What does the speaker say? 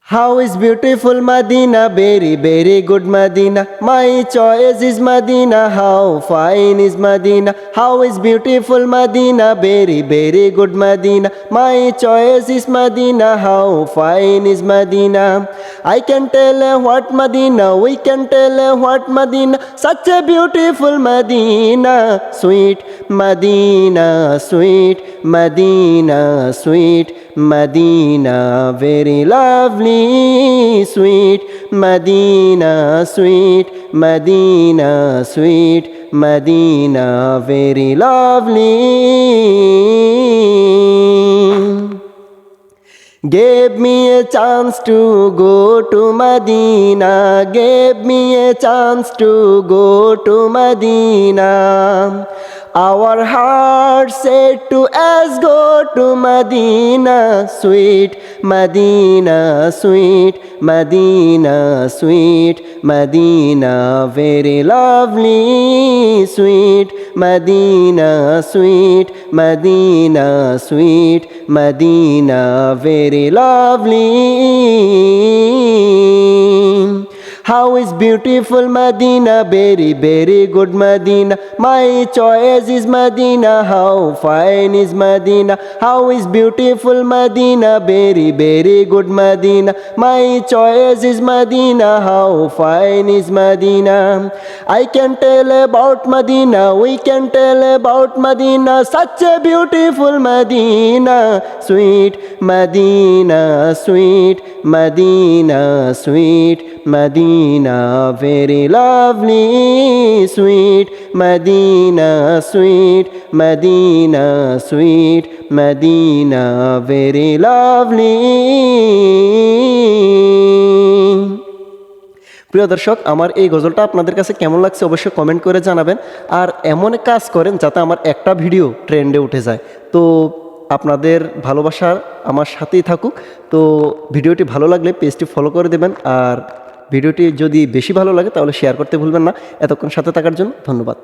How is beautiful Medina, very, very good Medina. My choice is Medina, how fine is Medina. How is beautiful Medina, very, very good Medina. My choice is Medina, how fine is Medina. I can tell what Medina, we can tell what Medina. Such a beautiful Medina, sweet Medina, sweet Medina, sweet Medina, very lovely, sweet Medina, sweet Medina, sweet Medina, very lovely. Gave me a chance to go to Medina, gave me a chance to go to Medina. Our heart said to us, go to Medina, sweet Medina, sweet Medina, sweet Medina, very lovely, sweet Medina, sweet Medina, sweet Medina, very lovely. How is beautiful Medina, very, very good Medina. My choice is Medina, how fine is Medina. How is beautiful Medina, very, very good Medina. My choice is Medina, how fine is Medina. I can tell about Medina, we can tell about Medina. Such a beautiful Medina, sweet Medina, sweet Medina, sweet Medina, very lovely, sweet Medina, sweet Medina, sweet Medina, very lovely. প্রিয় দর্শক, আমার এই গজলটা আপনাদের কাছে কেমন লাগছে অবশ্যই comment করে জানাবেন। আর এমন কাজ করেন যাতে আমার একটা ভিডিও ট্রেন্ডে উঠে যায়। তো আপনাদের ভালোবাসা আমার সাথেই থাকুক। তো ভিডিওটি ভালো লাগলে পেজটি ফলো করে দেবেন, আর ভিডিওটি যদি বেশি ভালো লাগে তাহলে শেয়ার করতে ভুলবেন না। এতক্ষণ সাথে থাকার জন্য ধন্যবাদ।